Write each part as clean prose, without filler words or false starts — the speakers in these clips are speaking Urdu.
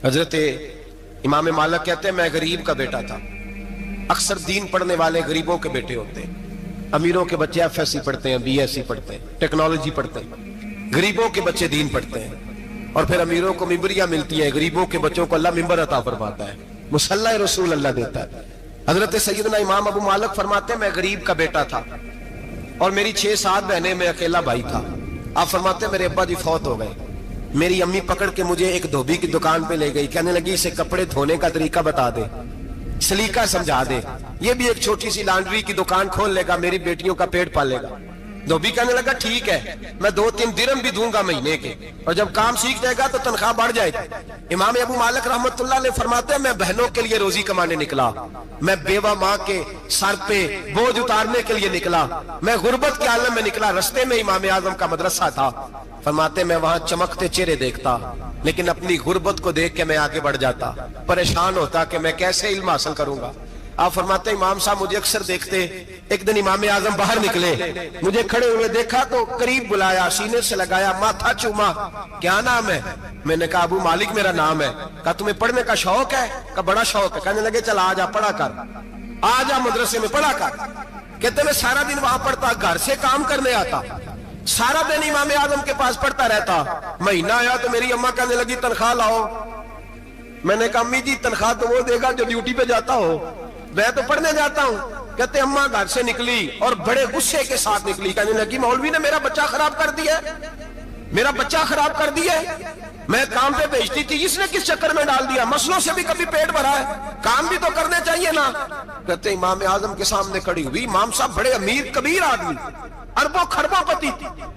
حضرت امام مالک کہتے ہیں میں غریب کا بیٹا تھا. اکثر دین پڑھنے والے غریبوں کے بیٹے ہوتے ہیں. امیروں کے بچے ایف ایس سی پڑھتے ہیں, بی ایس سی پڑھتے ہیں, ٹیکنالوجی پڑھتے ہیں. غریبوں کے بچے دین پڑھتے ہیں اور پھر امیروں کو ممبریاں ملتی ہیں. غریبوں کے بچوں کو اللہ ممبر عطا فرماتا ہے, مصلی رسول اللہ دیتا ہے. حضرت سیدنا امام ابو مالک فرماتے ہیں میں غریب کا بیٹا تھا اور میری 6-7 بہنیں, میں اکیلا بھائی تھا. آپ فرماتے ہیں میرے ابا جی فوت ہو گئے. میری امی پکڑ کے مجھے ایک دھوبی کی دکان پہ لے گئی, کہنے لگی اسے کپڑے دھونے کا طریقہ بتا دے, سلیقہ سمجھا دے, یہ بھی ایک چھوٹی سی لانڈری کی دکان کھول لے گا, میری بیٹیوں کا پیٹ پالے گا. دھوبی کہنے لگا ٹھیک ہے, میں 2-3 درہم بھی دوں گا مہینے کے, اور جب کام سیکھ جائے گا تو تنخواہ بڑھ جائے گی. امام ابو مالک رحمت اللہ علیہ فرماتے ہیں میں بہنوں کے لیے روزی کمانے نکلا, میں بیوہ ماں کے سر پہ بوجھ اتارنے کے لیے نکلا, میں غربت کے عالم میں نکلا. رستے میں امام اعظم کا مدرسہ تھا. فرماتے میں وہاں چمکتے چہرے دیکھتا, لیکن اپنی غربت کو دیکھ کے میں آگے بڑھ جاتا, پریشان ہوتا کہ میں کیسے علم حاصل کروں گا. آپ فرماتے امام صاحب مجھے اکثر دیکھتے. ایک دن امام اعظم باہر نکلے, مجھے کھڑے ہوئے دیکھا تو قریب بلایا, سینے سے لگایا, ماتھا چوما. کیا نام ہے؟ میں نے کہا ابو مالک میرا نام ہے. کہا تمہیں پڑھنے کا شوق ہے؟ کہا بڑا شوق ہے. کہنے لگے چل آجا پڑھا کر, آجا مدرسے میں پڑھا کر. کہتے میں سارا دن وہاں پڑھتا, گھر سے کام کرنے آتا, سارا دن امام اعظم کے پاس پڑھتا رہتا. مہینہ آیا تو میری اماں کہنے لگی تنخواہ لاؤ. میں نے کہا امی جی تنخواہ تو وہ دے گا جو ڈیوٹی پہ جاتا ہو, میں تو پڑھنے جاتا ہوں. کہتے اماں گھر سے نکلی اور بڑے غصے کے ساتھ نکلی, کہنے لگی مولوی نے میرا بچہ خراب کر دیا, میرا بچہ خراب کر دیا. میں کام پہ بھیجتی تھی, اس نے کس چکر میں ڈال دیا, مسلوں سے بھی کبھی پیٹ بھرا ہے, کام بھی تو کرنے چاہیے نا. کہتے امام اعظم کے سامنے کھڑی ہوئی. امام صاحب بڑے امیر کبیر آدمی, اربوں خربوں پتی,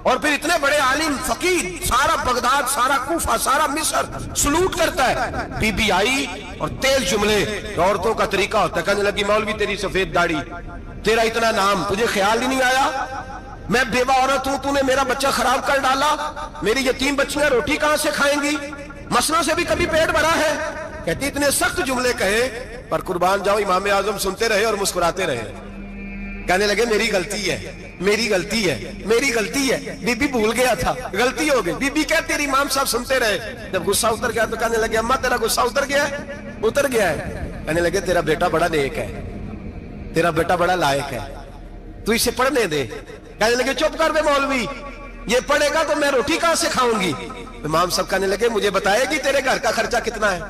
اور پھر اتنے بڑے عالم فقیر, سارا بغداد, سارا کوفہ, سارا مصر سلوٹ کرتا ہے. بی بی آئی اور تیل جملے عورتوں کا طریقہ ہوتا ہے. کہنے لگی مولوی تیری سفید داڑھی, تیرا اتنا نام, تجھے خیال ہی نہیں آیا میں بیوہ عورت ہوں, تو نے میرا بچہ خراب کر ڈالا, میری یتیم بچیاں روٹی کہاں سے کھائیں گی, مسلوں سے بھی کبھی پیٹ بھرا ہے. کہتی اتنے سخت جملے کہے, پر قربان جاؤ امام اعظم سنتے رہے اور مسکراتے رہے. کہنے لگے میری غلطی ہے, میری غلطی ہے, میری غلطی ہے, بی بی بھول گیا تھا, غلطی ہو گئی. بی بی کہتے تیری امام صاحب سنتے رہے. جب غصہ اتر گیا تو کہنے لگے اماں تیرا غصہ اتر گیا ہے؟ اتر گیا ہے. کہنے لگے تیرا بیٹا بڑا نیک ہے, تیرا بیٹا بڑا لائق ہے, تو اسے پڑھنے دے. کہنے لگے چپ کر دے مولوی, یہ پڑھے گا تو میں روٹی کہاں سے کھاؤں گی. امام صاحب کہنے لگے مجھے بتائے گی تیرے گھر کا خرچہ کتنا ہے.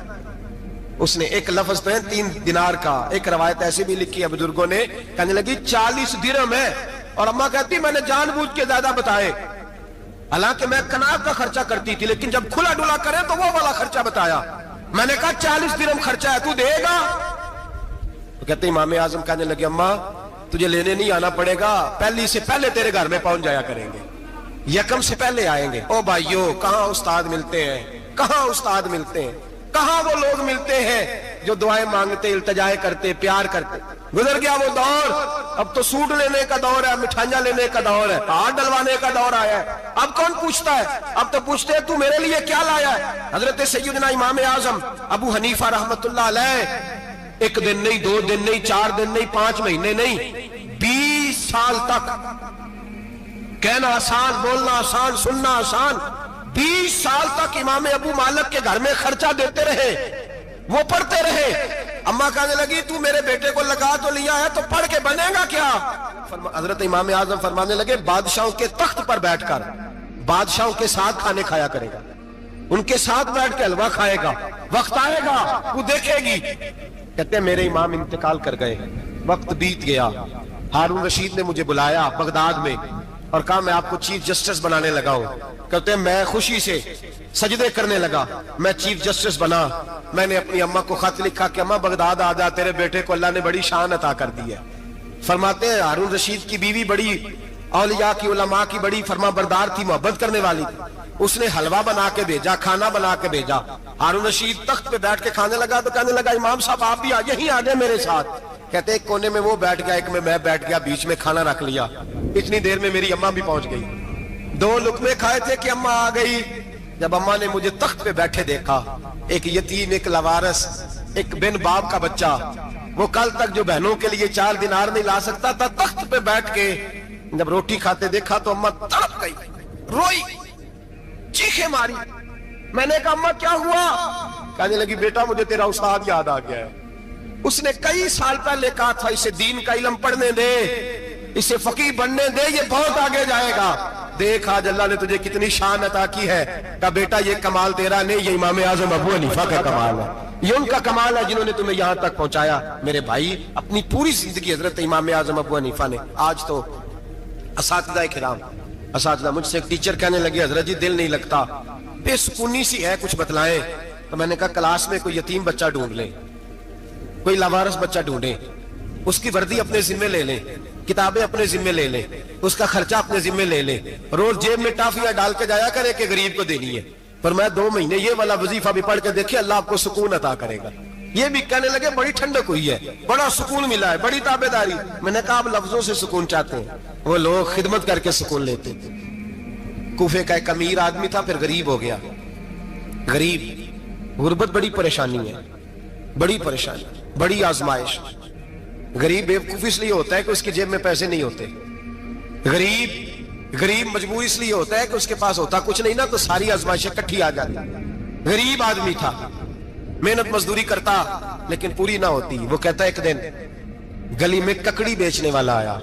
اس نے ایک لفظ تو ہے 3 دینار کا, ایک روایت ایسی بھی لکھی ہے بزرگوں نے, کہنے لگی 40 درہم ہے. اور اماں کہتی میں نے جان بوجھ کے زیادہ بتائے, حالانکہ میں کناب کا خرچہ کرتی تھی, لیکن جب کھلا ڈلا کرے تو وہ والا خرچہ بتایا. میں نے کہا 40 درہم خرچہ ہے, تو دے گا؟ تو کہتے امام اعظم کہنے لگے اماں تجھے لینے نہیں آنا پڑے گا, پہلی سے پہلے تیرے گھر میں پہنچ جایا کریں گے, یکم سے پہلے آئیں گے. او بھائیو کہاں استاد ملتے ہیں, کہاں استاد ملتے ہیں, کہاں وہ لوگ ملتے ہیں جو دعائیں مانگتے, التجائے کرتے, پیار کرتے. گزر گیا وہ دور, اب تو سوٹ لینے کا دور ہے, مٹھائیاں لینے کا دور ہے, ہاتھ ڈلوانے کا دور آیا ہے. اب کون پوچھتا ہے, اب تو پوچھتے ہیں تو میرے لیے کیا لایا ہے. حضرت سیدنا امام اعظم ابو حنیفہ رحمت اللہ علیہ 1 دن نہیں, 2 دن نہیں, 4 دن نہیں, 5 مہینے نہیں, 20 سال تک, کہنا آسان, بولنا آسان, سننا آسان, 20 سال تک امام ابو مالک کے گھر میں خرچہ دیتے رہے, وہ پڑھتے رہے. اماں کہنے لگی تو میرے بیٹے کو لگا تو لیا ہے, تو پڑھ کے بنے گا کیا. حضرت امام اعظم فرمانے لگے بادشاہوں کے تخت پر بیٹھ کر بادشاہوں کے ساتھ کھانے کھایا کرے گا, ان کے ساتھ بیٹھ کے حلوہ کھائے گا, وقت آئے گا وہ دیکھے گی. کہتے ہیں میرے امام انتقال کر گئے, وقت بیت گیا. ہارون رشید نے مجھے بلایا بغداد میں اور کہا میں آپ کو چیف جسٹس بنانے لگا ہوں. کہتے ہیں میں خوشی سے سجدے کرنے لگا, میں چیف جسٹس بنا. میں نے اپنی اماں کو خط لکھا کہ اماں بغداد آ جا, تیرے بیٹے کو اللہ نے بڑی شان عطا کر دی ہے. فرماتے ہیں ہارون رشید کی بیوی بڑی اولیاء کی, علماء کی بڑی فرما بردار تھی, محبت کرنے والی تھی. اس نے حلوہ بنا کے بھیجا, کھانا بنا کے بھیجا. ہارون رشید تخت پہ بیٹھ کے کھانے لگا تو کہنے لگا امام صاحب آپ بھی یہیں آ جائیں میرے ساتھ. کہتے ایک کونے میں وہ بیٹھ گیا, ایک میں بیٹھ گیا, بیچ میں کھانا رکھ لیا. اتنی دیر میں میری اماں بھی پہنچ گئی. 2 لقمے کھائے تھے کہ اماں آ گئی. جب اماں نے مجھے تخت پہ بیٹھے دیکھا, ایک یتیم, ایک لاوارث, ایک بن باپ کا بچہ, وہ کل تک جو بہنوں کے لیے 4 دینار نہیں لا سکتا تھا, تخت پہ بیٹھ کے جب روٹی کھاتے دیکھا تو اماں تڑپ گئی, روئی, چیخیں ماری. میں نے کہا اماں کیا ہوا؟ کہنے لگی بیٹا مجھے تیرا استاد یاد آ گیا ہے، اس نے کئی سال پہلے کہا تھا اسے دین کا علم پڑھنے دے، اسے فقیہ بننے دے، یہ بہت آگے جائے گا۔ دیکھ آج اللہ نے تجھے کتنی شان عطا کی ہے۔ کہا بیٹا یہ کمال تیرا نہیں، یہ امام اعظم ابو حنیفہ کا کمال ہے، یہ ان کا کمال ہے جنہوں نے تمہیں یہاں تک پہنچایا۔ میرے بھائی اپنی پوری زندگی حضرت امام اعظم ابو حنیفہ نے۔ آج تو اساتذہ کرام، اساتذہ مجھ سے ایک ٹیچر کہنے لگے حضرت جی دل نہیں لگتا، بے سکونی سی ہے، کچھ بتلائیں۔ تو میں نے کہا کلاس میں کوئی یتیم بچہ ڈھونڈ لیں، کوئی لاوارث بچہ ڈھونڈیں، اس کی وردی اپنے ذمے لے لیں، کتابیں اپنے ذمے لے لیں، اس کا خرچہ اپنے ذمے لے لیں، روز جیب میں ٹافیاں ڈال کے جایا کرے کہ غریب کو دینی ہے، پر میں 2 مہینے یہ والا وظیفہ بھی پڑھ کے دیکھے، اللہ آپ کو سکون عطا کرے گا۔ یہ بھی کہنے لگے بڑی ٹھنڈک ہوئی ہے، بڑا سکون ملا ہے، بڑی تابعداری۔ میں نے کہا آپ لفظوں سے سکون چاہتے ہیں، وہ لوگ خدمت کر کے سکون لیتے تھے۔ کوفے کا ایک امیر آدمی تھا، پھر غریب ہو گیا۔ غریب، غربت بڑی پریشانی ہے، بڑی پریشانی، بڑی آزمائش۔ غریب بیوقوف اس لیے ہوتا ہے کہ اس کی جیب میں پیسے نہیں ہوتے، غریب مجبور اس لیے ہوتا ہے کہ اس کے پاس ہوتا کچھ نہیں نا، تو ساری آزمائشیں کٹھی آ جاتی۔ غریب آدمی تھا، محنت مزدوری کرتا لیکن پوری نہ ہوتی۔ وہ کہتا ایک دن گلی میں ککڑی بیچنے والا آیا،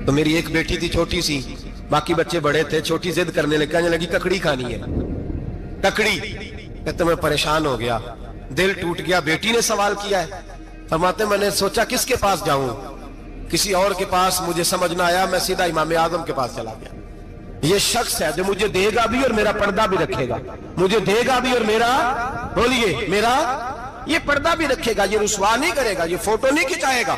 تو میری ایک بیٹی تھی چھوٹی سی، باقی بچے بڑے تھے، چھوٹی ضد کرنے لگی، کہنے لگی ککڑی کھانی ہے، ککڑی۔ کہتے میں پریشان ہو گیا، دل ٹوٹ گیا، بیٹی نے سوال کیا ہے۔ فرماتے میں نے سوچا کس کے پاس جاؤں، کسی اور کے پاس مجھے سمجھ نہ آیا، میں سیدھا امام اعظم کے پاس چلا گیا۔ یہ شخص ہے جو مجھے دے گا بھی اور میرا پردہ بھی رکھے گا، مجھے دے گا بھی اور میرا، بولیے، میرا یہ پردہ بھی رکھے گا، یہ رسوا نہیں کرے گا، یہ فوٹو نہیں کھچائے گا،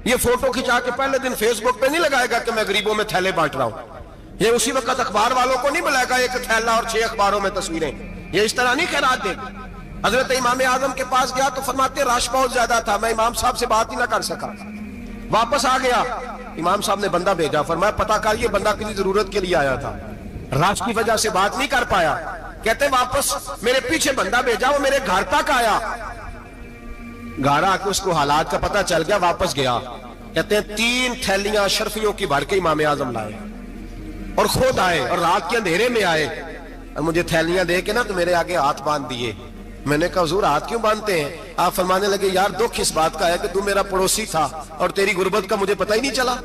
یہ فوٹو کھچا کے پہلے دن فیس بک پہ نہیں لگائے گا کہ میں غریبوں میں تھیلے بانٹ رہا ہوں، یہ اسی وقت اخبار والوں کو نہیں بلائے گا ایک تھیلا اور 6 اخباروں میں تصویریں، یہ اس طرح نہیں خیرات دے گا۔ حضرت امام اعظم کے پاس گیا تو فرماتے رش بہت زیادہ تھا، میں امام صاحب سے بات ہی نہ کر سکا، واپس آ گیا۔ امام صاحب نے بندہ بھیجا، فرمایا پتہ کر یہ بندہ کسی ضرورت کے لیے آیا تھا، رش کی وجہ سے بات نہیں کر پایا۔ کہتے واپس میرے پیچھے بندہ بھیجا، وہ میرے گھر تک آیا، گھر آ کے اس کو حالات کا پتہ چل گیا، واپس گیا۔ کہتے ہیں 3 تھیلیاں اشرفیوں کی بھر کے امام اعظم لائے اور خود آئے اور رات کے اندھیرے میں آئے اور مجھے تھیلیاں دے کے نا تو میرے آگے ہاتھ باندھ دیے۔ میں نے کہا حضور ہاتھ کیوں باندھتے ہیں؟ آپ فرمانے لگے یار دکھ اس بات کا ہے کہ تو میرا پڑوسی تھا اور تیری غربت کا مجھے پتہ ہی نہیں چلا،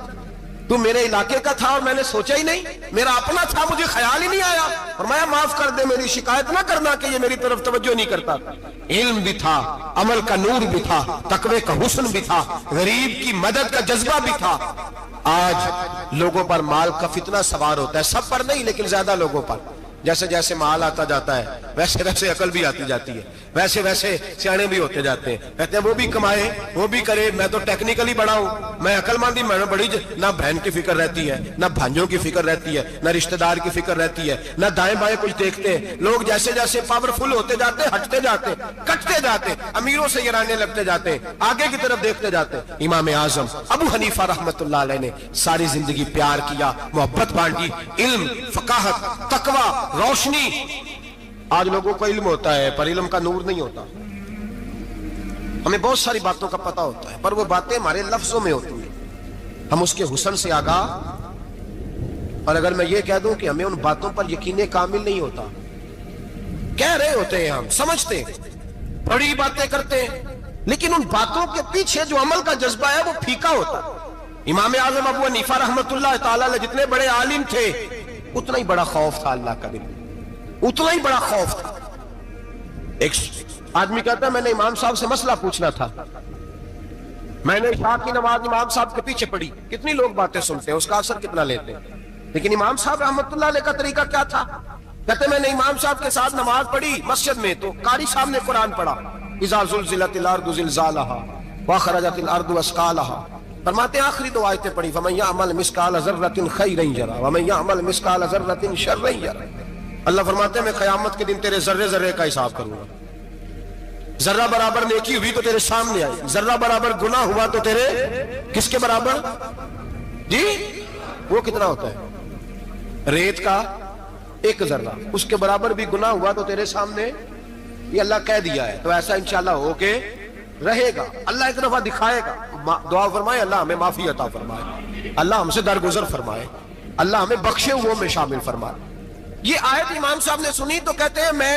تو میرے علاقے کا تھا اور میں نے سوچا ہی نہیں، میرا اپنا تھا مجھے خیال ہی نہیں آیا۔ فرمایا معاف کر دے، میری شکایت نہ کرنا کہ یہ میری طرف توجہ نہیں کرتا۔ علم بھی تھا، عمل کا نور بھی تھا، تقوی کا حسن بھی تھا، غریب کی مدد کا جذبہ بھی تھا۔ آج لوگوں پر مال کا فتنہ سوار ہوتا ہے، سب پر نہیں لیکن زیادہ لوگوں پر۔ جیسے جیسے مال آتا جاتا ہے ویسے ویسے عقل بھی آتی جاتی ہے، ویسے ویسے سیانے بھی ہوتے جاتے ہیں۔ کہتے ہیں وہ بھی کمائے وہ بھی کرے، میں تو ٹیکنیکلی بڑا ہوں، میں عقل مندی، میں نے بڑی نہ بہن کی فکر رہتی ہے، نہ بھانجوں کی فکر رہتی ہے، نہ رشتہ دار کی فکر رہتی ہے، نہ دائیں بائیں کچھ دیکھتے ہیں۔ لوگ جیسے جیسے پاورفل ہوتے جاتے ہٹتے جاتے، کٹتے جاتے، امیروں سے گرانے لگتے جاتے، آگے کی طرف دیکھتے جاتے۔ امام اعظم ابو حنیفہ رحمت اللہ علیہ نے ساری زندگی پیار کیا، محبت بانٹی، علم، فقاہت، تقوی، روشنی۔ آج لوگوں کو علم ہوتا ہے پر علم کا نور نہیں ہوتا، ہمیں بہت ساری باتوں کا پتہ ہوتا ہے پر وہ باتیں ہمارے لفظوں میں ہوتی ہیں، ہم اس کے حسن سے آگاہ۔ اور اگر میں یہ کہہ دوں کہ ہمیں ان باتوں پر یقین کامل نہیں ہوتا، کہہ رہے ہوتے ہیں ہم، سمجھتے ہیں، بڑی باتیں کرتے ہیں، لیکن ان باتوں کے پیچھے جو عمل کا جذبہ ہے وہ پھیکا ہوتا۔ امام اعظم ابو حنیفہ رحمت اللہ تعالی علیہ جتنے بڑے عالم تھے اتنا ہی بڑا خوف تھا اللہ کا، اتنا ہی بڑا خوف تھا۔ ایک آدمی کہتا ہے میں نے امام صاحب سے مسئلہ پوچھنا تھا، میں نے عشاء کی نماز امام صاحب کے پیچھے پڑھی، کتنی لوگ باتیں سنتے ہیں، اس کا اثر کتنا لیتے ہیں، لیکن امام صاحب رحمت اللہ علیہ کا طریقہ کیا تھا؟ کہتے میں نے امام صاحب کے ساتھ نماز پڑھی مسجد میں، تو قاری صاحب نے قرآن پڑھا، اذا زلزلت الارض زلزالها واخرجت الارض اثقالها، فرماتے ہیں آخری 2 آیتیں پڑھی، فمن يعمل مثقال ذرة خيرا يره ومن يعمل مثقال ذرة شرا يره۔ اللہ فرماتے ہیں میں قیامت کے دن تیرے ذرے ذرے کا حساب کروں گا، ذرہ برابر نیکی ہوئی تو تیرے سامنے آئی، ذرہ برابر گناہ ہوا تو تیرے کس کے برابر؟ جی وہ کتنا ہوتا ہے؟ ریت کا 1 ذرہ، اس کے برابر بھی گناہ ہوا تو تیرے سامنے، یہ اللہ کہہ دیا ہے، تو ایسا انشاءاللہ ہو کے رہے گا۔ اللہ ایک دفعہ دکھائے گا، دعا فرمائے اللہ ہمیں معافی عطا فرمائے، اللہ ہم سے درگزر فرمائے، اللہ ہمیں بخشے ہوئوں میں شامل فرمائے۔ یہ آیت امام صاحب نے سنی تو کہتے ہیں میں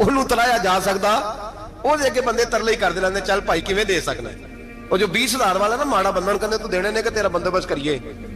ਉਹਨੂੰ ਤਰਾਇਆ ਜਾ ਸਕਦਾ। ਉਹਦੇ ਅੱਗੇ ਬੰਦੇ ਤਰਲੇ ਹੀ ਕਰਦੇ ਰਹਿੰਦੇ ਚੱਲ ਭਾਈ ਕਿਵੇਂ ਦੇ ਸਕਣਾ। ਉਹ ਜੋ 20,000 ਵਾਲਾ ਨਾ ਮਾੜਾ ਬੰਦਾ ਨੂੰ ਕਹਿੰਦੇ ਤੂੰ ਦੇਣੇ ਨੇ ਕਿ ਤੇਰਾ ਬੰਦੋਬਸਤ ਕਰੀਏ,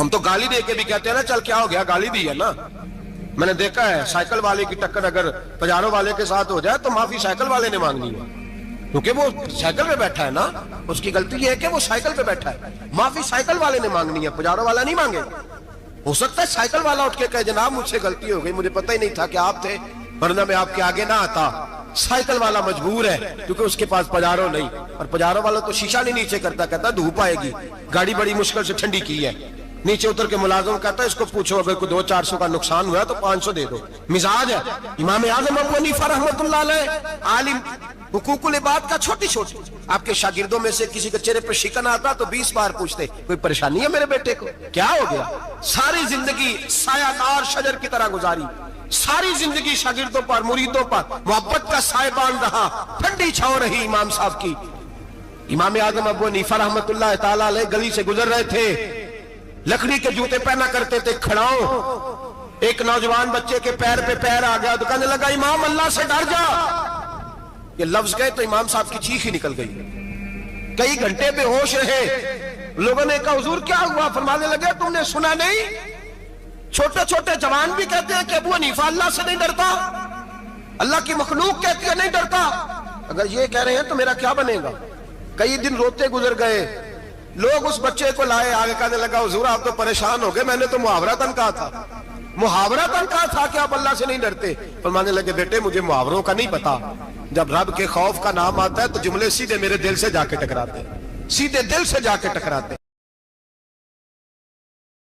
ہم تو گالی دے کے بھی کہتے ہیں نا چل کیا ہو گیا, گالی دی ہے نا. میں نے دیکھا ہے سائیکل والے کی ٹکر اگر پجارو والے کے ساتھ ہو جائے تو معافی سائیکل والے نے مانگنی ہے, کیونکہ وہ سائیکل پہ بیٹھا ہے نا, اس کی غلطی یہ ہے کہ وہ سائیکل پہ بیٹھا ہے. معافی سائیکل والے نے مانگنی ہے, پجارو والا نہیں مانگے. ہو سکتا ہے سائیکل والا اٹھ کے کہے جناب مجھ سے غلطی ہو گئی, مجھے پتہ ہی نہیں تھا کہ آپ تھے, ورنہ میں آپ کے آگے نہ آتا. سائیکل والا مجبور ہے کیونکہ اس کے پاس پجارو نہیں, اور پجارو والا تو شیشہ نہیں نیچے کرتا, کہتا دھوپ آئے گی, گاڑی بڑی مشکل سے ٹھنڈی کی ہے. نیچے اتر کے ملازم کہتا ہے اس کو پوچھو اگر کوئی 200-400 کا نقصان ہوا تو 500 دے دو. مزاج ہے. امام اعظم ابو حنیفہ رحمۃ اللہ علیہ عالم, حقوق العباد کا چھوٹی چھوٹی, آپ کے شاگردوں میں سے کسی کے چہرے پر شکن آتا تو 20 بار پوچھتے کوئی پریشانی ہے میرے بیٹے کو, کیا ہو گیا. ساری زندگی سایہ دار شجر کی طرح گزاری, ساری زندگی شاگردوں پر مریدوں پر محبت کا سائبان رہا, ٹھنڈی چھاؤں رہی امام صاحب کی. امام اعظم ابو حنیفہ رحمۃ اللہ تعالی علیہ گلی سے گزر رہے تھے, لکڑی کے جوتے پہنا کرتے تھے کھڑاؤں. ایک نوجوان بچے کے پیر پہ پیر آ گیا تو کہنے لگا امام اللہ سے ڈر جا. یہ لفظ گئے تو امام صاحب کی چیخ ہی نکل گئی. کئی گھنٹے بے ہوش رہے. لوگوں نے کہا حضور کیا ہوا؟ فرمانے لگے تم نے سنا نہیں, چھوٹے چھوٹے جوان بھی کہتے ہیں کہ ابو حنیفہ اللہ سے نہیں ڈرتا, اللہ کی مخلوق کہتی ہے نہیں ڈرتا. اگر یہ کہہ رہے ہیں تو میرا کیا بنے گا. کئی دن روتے گزر گئے. لوگ اس بچے کو لائے, آگے کہنے لگا حضور آپ تو پریشان ہو گئے, میں نے تو محاورتاً کہا تھا, محاورتاً کہا تھا کہ آپ اللہ سے نہیں ڈرتے. فرمانے لگے بیٹے مجھے محاوروں کا نہیں پتا, جب رب کے خوف کا نام آتا ہے تو جملے سیدھے میرے دل سے جا کے ٹکراتے, سیدھے دل سے جا کے ٹکراتے.